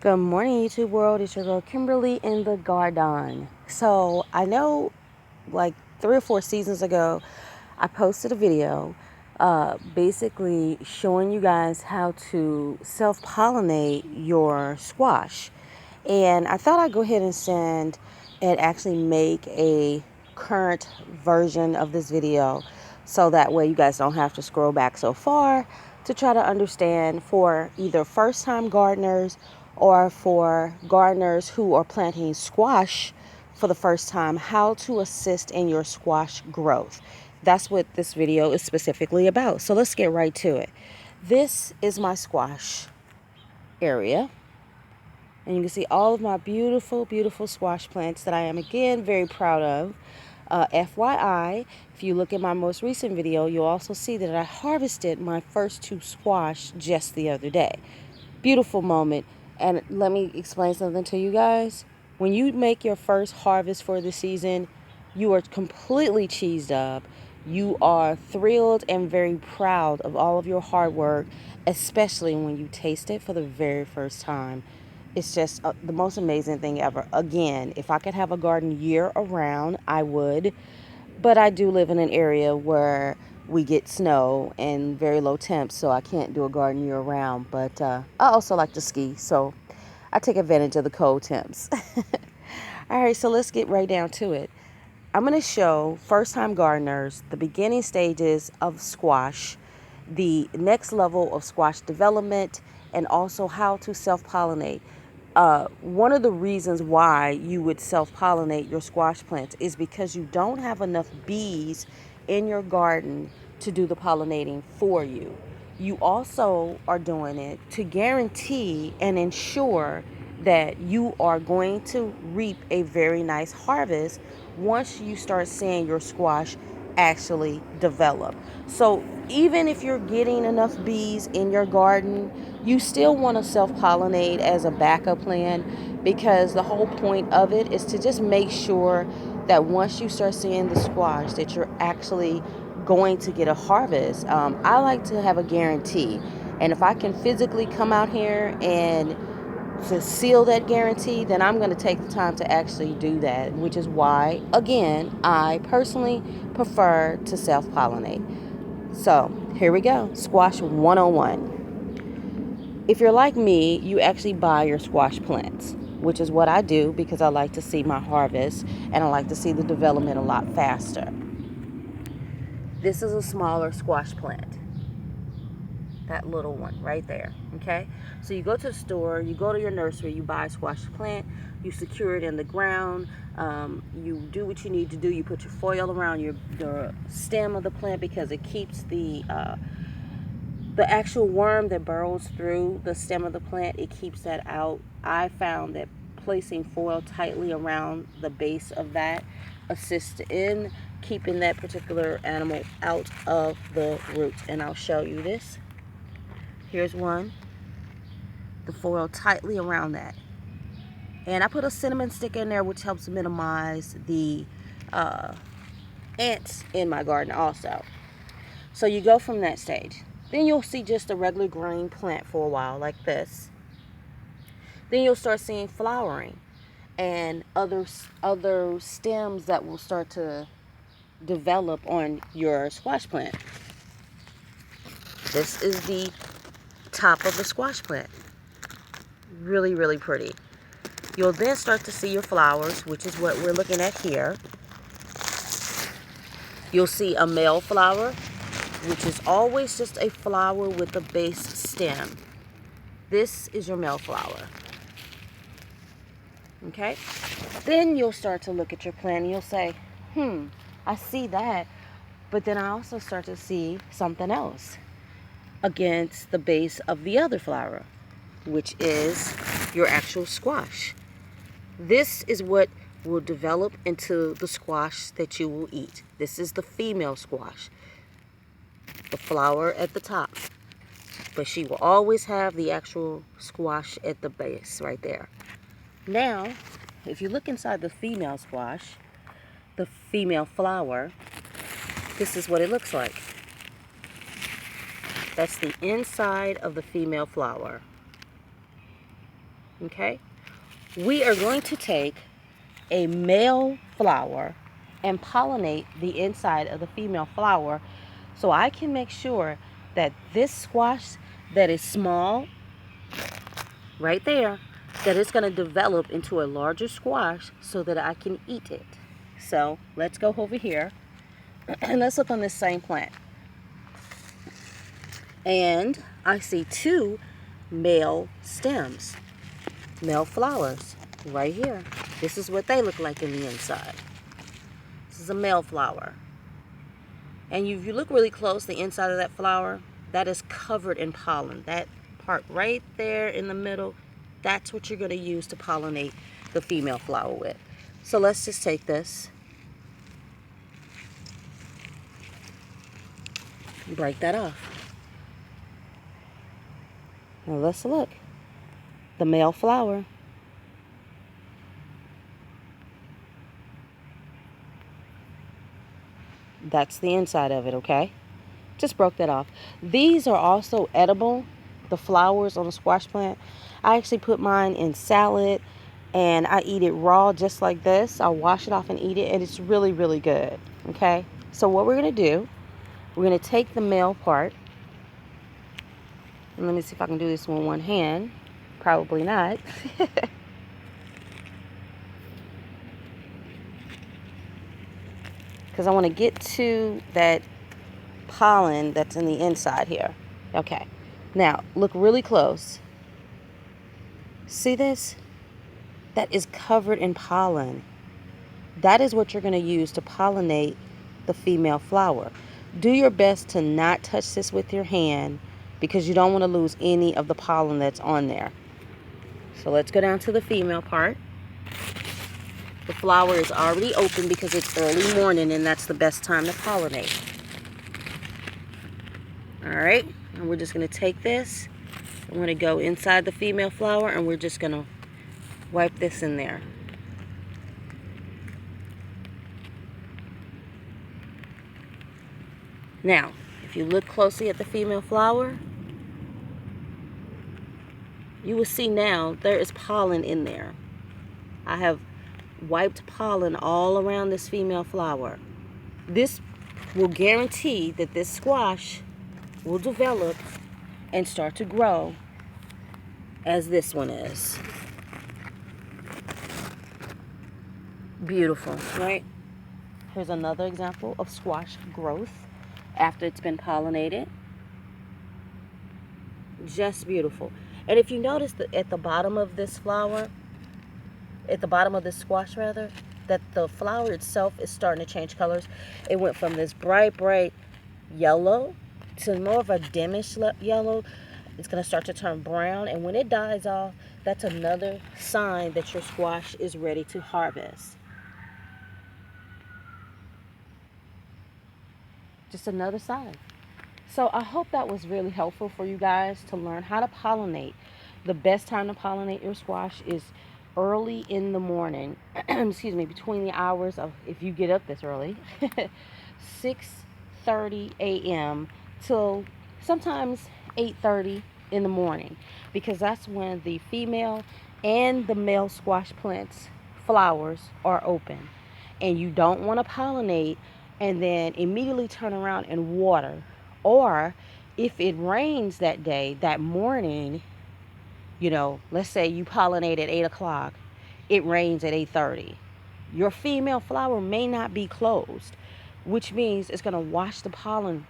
Good morning, YouTube world. It's your girl Kimberly in the garden. So I know, like 3 or 4 seasons ago, I posted a video, basically showing you guys how to self-pollinate your squash, and I thought I'd go ahead and actually make a current version of this video, so that way you guys don't have to scroll back so far to try to understand, for either first-time gardeners or for gardeners who are planting squash for the first time, how to assist in your squash growth. That's what this video is specifically about. So let's get right to it. This is my squash area, and you can see all of my beautiful, beautiful squash plants that I am, again, very proud of. FYI, if you look at my most recent video, you'll also see that I harvested my first 2 squash just the other day. Beautiful moment. And let me explain something to you guys. When you make your first harvest for the season, you are completely cheesed up. You are thrilled and very proud of all of your hard work, especially when you taste it for the very first time. It's just the most amazing thing ever. Again, if I could have a garden year around, I would. But I do live in an area where we get snow and very low temps, so I can't do a garden year round. But I also like to ski, so I take advantage of the cold temps. All right, so let's get right down to it. I'm going to show first-time gardeners the beginning stages of squash, the next level of squash development, and also how to self-pollinate. One of the reasons why you would self-pollinate your squash plants is because you don't have enough bees in your garden to do the pollinating for you. You also are doing it to guarantee and ensure that you are going to reap a very nice harvest once you start seeing your squash actually develop. So even if you're getting enough bees in your garden, you still want to self-pollinate as a backup plan, because the whole point of it is to just make sure that once you start seeing the squash, that you're actually going to get a harvest. I like to have a guarantee, and if I can physically come out here and to seal that guarantee, then I'm going to take the time to actually do that, which is why, again, I personally prefer to self-pollinate. So here we go. Squash 101. If you're like me, you actually buy your squash plants, which is what I do because I like to see my harvest and I like to see the development a lot faster. This is a smaller squash plant. That little one right there. Okay, so you go to the store, you go to your nursery, you buy a squash plant, you secure it in the ground, you do what you need to do. You put your foil around the stem of the plant because it keeps the actual worm that burrows through the stem of the plant, it keeps that out. I found that placing foil tightly around the base of that assists in keeping that particular animal out of the roots, and I'll show you this. Here's one. The foil tightly around that. And I put a cinnamon stick in there, which helps minimize the ants in my garden also. So you go from that stage. Then you'll see just a regular green plant for a while, like this. Then you'll start seeing flowering and other stems that will start to develop on your squash plant. This is the top of the squash plant. Really, really pretty. You'll then start to see your flowers, which is what we're looking at here. You'll see a male flower, which is always just a flower with a base stem. This is your male flower. Okay? Then you'll start to look at your plant and you'll say, I see that. But then I also start to see something else against the base of the other flower, which is your actual squash. This is what will develop into the squash that you will eat. This is the female squash. The flower at the top. But she will always have the actual squash at the base right there. Now, if you look inside the female squash, the female flower, this is what it looks like. That's the inside of the female flower. Okay? We are going to take a male flower and pollinate the inside of the female flower so I can make sure that this squash that is small right there, that it's going to develop into a larger squash so that I can eat it. So let's go over here and let's look on this same plant. And I see two male stems, male flowers right here. This is what they look like in the inside. This is a male flower. And if you look really close, the inside of that flower, that is covered in pollen. That part right there in the middle, that's what you're going to use to pollinate the female flower with. So let's just take this, break that off. Now let's look. The male flower. That's the inside of it, okay? Just broke that off. These are also edible, the flowers on the squash plant. I actually put mine in salad and I eat it raw just like this. I'll wash it off and eat it, and it's really, really good, okay? So what we're going to do, we're going to take the male part, and let me see if I can do this with one hand. Probably not. Because I want to get to that pollen that's in the inside here. Okay. Now, look really close. See this? That is covered in pollen. That is what you're going to use to pollinate the female flower. Do your best to not touch this with your hand because you don't want to lose any of the pollen that's on there. So let's go down to the female part. The flower is already open because it's early morning and that's the best time to pollinate. Alright, and we're just going to take this. I'm going to go inside the female flower and we're just going to wipe this in there. Now, if you look closely at the female flower, you will see now there is pollen in there. I have wiped pollen all around this female flower. This will guarantee that this squash will develop and start to grow as this one is. Beautiful, right? Here's another example of squash growth after it's been pollinated. Just beautiful. And if you notice that at the bottom of this flower, at the bottom of this squash rather, that the flower itself is starting to change colors. It went from this bright yellow to more of a dimmish yellow. It's going to start to turn brown, and when it dies off, that's another sign that your squash is ready to harvest. Just another sign. So I hope that was really helpful for you guys to learn how to pollinate. The best time to pollinate your squash is early in the morning. Excuse me, between the hours of, if you get up this early, 6:30 a.m. till sometimes 8:30 in the morning, because that's when the female and the male squash plants flowers are open, and you don't want to pollinate and then immediately turn around and water. Or if it rains that day, that morning, let's say you pollinate at 8 o'clock, it rains at 8:30. Your female flower may not be closed, which means it's going to wash the pollen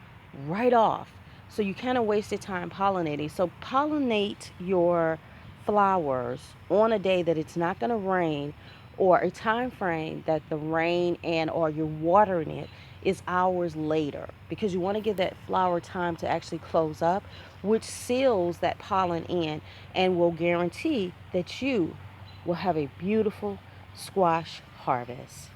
right off. So you kind of wasted time pollinating. So pollinate your flowers on a day that it's not going to rain, or a time frame that the rain and or you're watering it is hours later, because you want to give that flower time to actually close up, which seals that pollen in and will guarantee that you will have a beautiful squash harvest.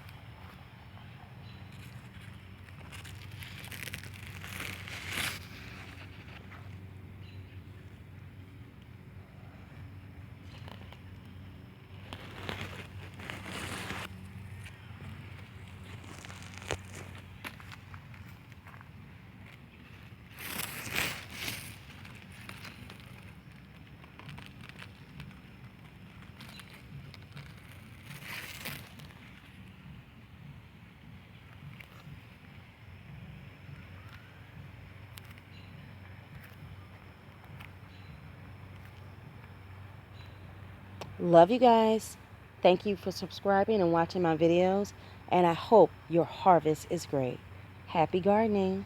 Love you guys. Thank you for subscribing and watching my videos. And I hope your harvest is great. Happy gardening.